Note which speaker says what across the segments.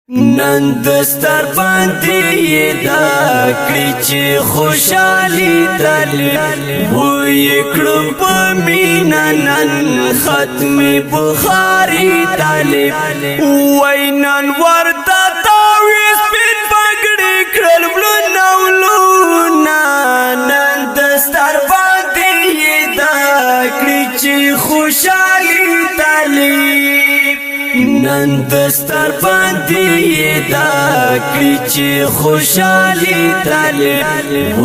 Speaker 1: نن دستر باندې دا کړی چې خوشالي تل وې کړو په مینا نن ختم بخاری طالب وای نن ورته تاویز پین پګړې کړل بلونو نن دستر باندې دا کړی چې خوشالي تل نن دستر باندې دا کړی چې خوشالي طالب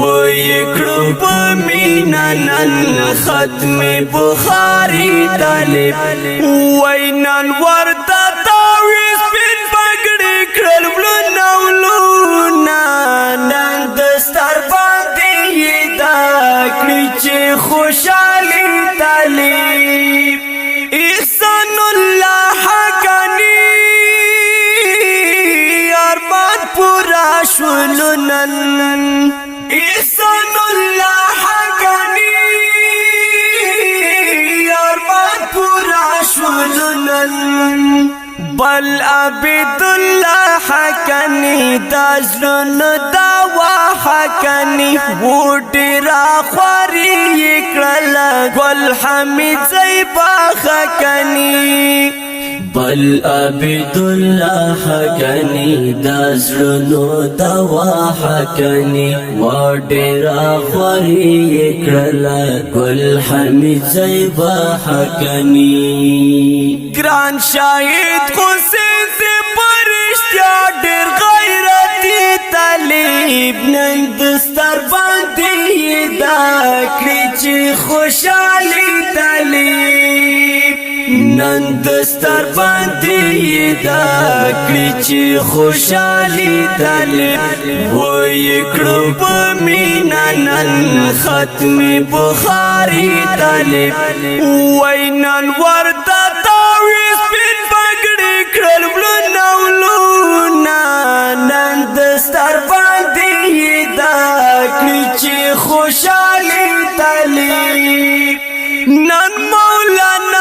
Speaker 1: وې کړو په مینا نن ختم بخاری طالب وای نن ورته تاویز پین پګړې کړل بلونو نن دستر باندې دا کړی چې خوشالي طالب احسان الله شولنن احسان الله حقانی ارمان پورا شولنن بل عبد الله حقانی دازلن دوا حقانی وډی را خوري کړل ګل حمید زیبا حقانی بل عبد الله حقانی دازلنو دوا حقانی وډیرا خوري کړل ګل حمید زیبا حقانی ګران شاهد حسین سے پرشتیا ډیر غیرتی طالب نن دستر باندې دا کړی چې خوشالي طالب نن دستر باندې دا کړی چې خوشالي طالب وې کړو په مینا نن ختم بخاری طالب وای نن ورته تاویز پین پګړې کړل بلونو نن دستر باندې دا کړی چې خوشالي طالب نن مولانا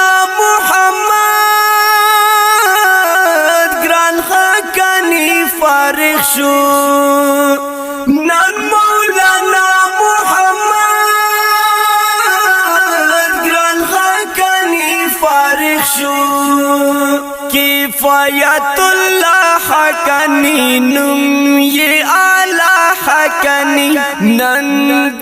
Speaker 1: فارغ شو نن مولانا محمد گران حقانی فارغ شو کفایت اللہ حقانی نم یہ اعلی حقانی نن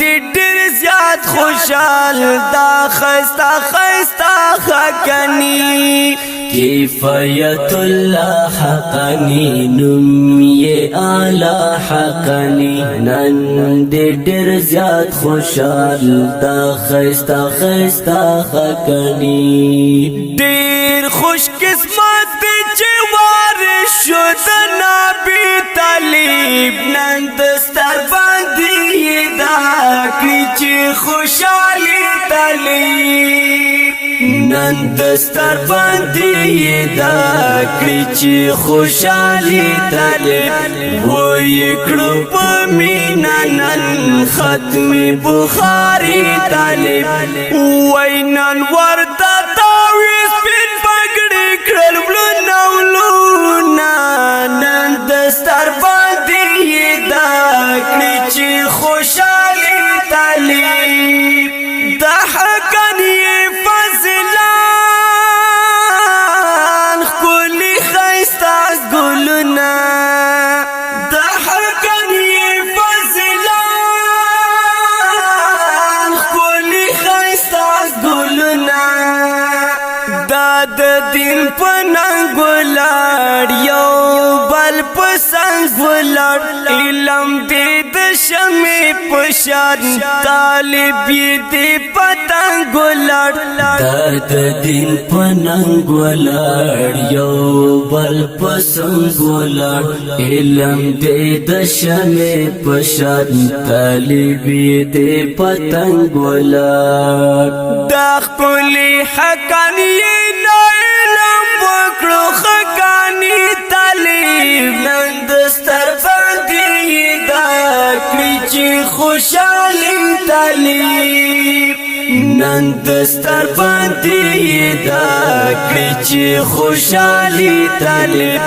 Speaker 1: دی ډیر زیات خوشحال دا خستا خستا حقانی کفایت اللہ حقانی نم یہ اعلی حقانی نن دے ډیر زیات خوشحال دا خستا خستا حقانی ډیر خوش قسمت چې وارث شو د نبی طالب نن دستر باندې دا کړی چې خوشالي طالب نن دستر باندې دا کړی چې خوشالي طالب وې کړو په مینا نن ختم بخاری طالب وای نن ورته تاویز پین پګړې کړل بلونو نن دستر باندې دا کړی چې خوشالي طالب دا حقانی د دین پننګ ولړ یو بل پسنګ ولړ علم دې د شمې پشان طالب دې پتنګ ولړ د دین پننګ ولړ یو بل پسنګ ولړ علم دې د شمې پشان طالب دې پتنګ ولړ دا خپل حقانی خوشالي طالب نن دستر باندې دا کړي چې خوشالي طالب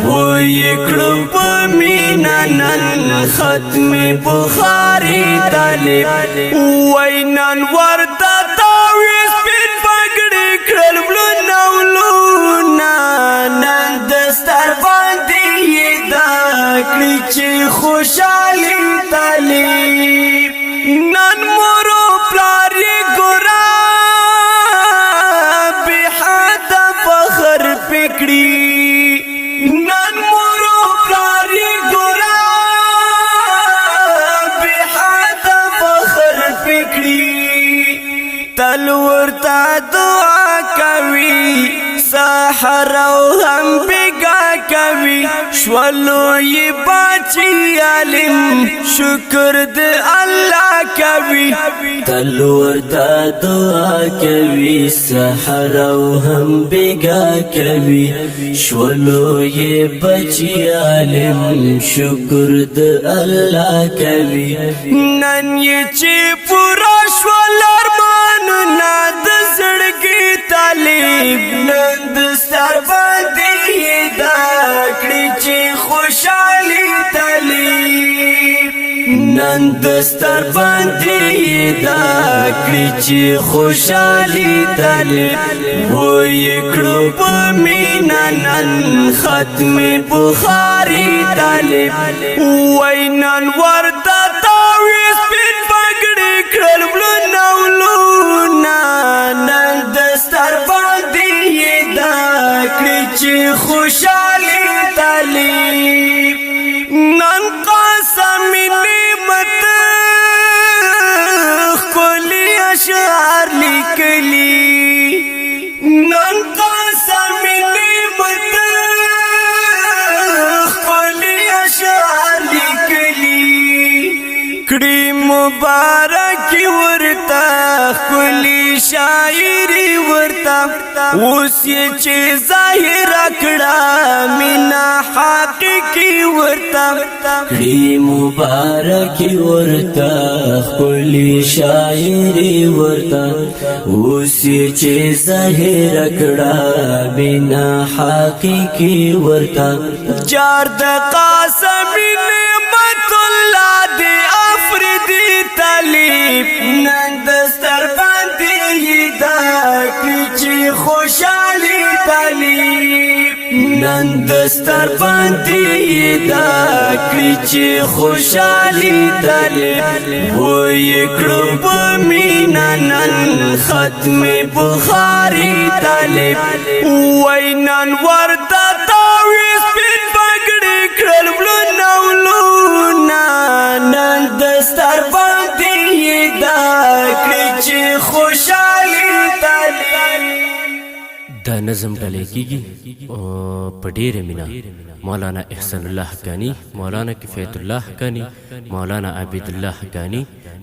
Speaker 1: وې کړو په مینا نن ختم بخاری طالب وې نن ورته تاویز پین پګړې کړل بلونولونا نن دستر باندې دا کړي چې خوشالي طالب نن مورو پلاری ګورا به حد فخر پکړي نن مورو پلاری ګورا به حد فخر پکړي تل ورته دعا کوي سحر او هم بگا کوي شولو یې باچی عالم شکر د الله کوي تل ورته دعا کوي سحر او هم بگا کوي شولو یې باچی عالم شکر د الله کوي نن یې چې پورا شول ارمانونه د زړګي طالب نن دستر باندې دا کړي چې خوشالي طالب نن دستر باندې دا کړي چې خوشالي طالب وې کړو په مینا نن ختم بخاری طالب وې نن ورته تاویز پین پګړې کړل بلونولونا نن دستر باندې دا کړي چې خوشالي طالب نن قسم نعمت خلی اشعار لیکلی نن قسم نعمت خلی اشعار لیکلی کړي مبارک ورته خلی شاعری ورته اوس یې چې ظاهر کړه مینا حقیقي ورته کړي مبارک ورته خلی شاعری ورته اوس یې چې ظاهر کړه مینا حقیقي ورته جار د قاسم نعمت الله دی افریدی طالب نن دستر باندې دا کړي چې خوشالي طالب نن دستر باندې دا کړي چې خوشالي طالب وې کړو په مینا نن ختم بخاری طالب وې نن ورته تاویز پین پګړې کړل بلونولونا نن دستر باندې دا کړي چې خوشالي طالب
Speaker 2: دا نظم ډلې کیږي په ډېره مینه مولانا احسان الله حقانی مولانا کفایت الله حقانی مولانا عبید الله حقانی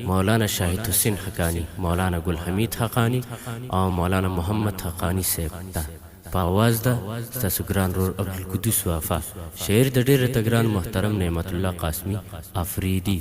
Speaker 2: مولانا شاهد حسین حقانی مولانا گل حمید حقانی او مولانا محمد حقانی صاحب ته په आवाज ده ستاسو ګران رور عبدالقدوس وفا شعر د ډېر تګران محترم نعمت الله قاسمی افریدی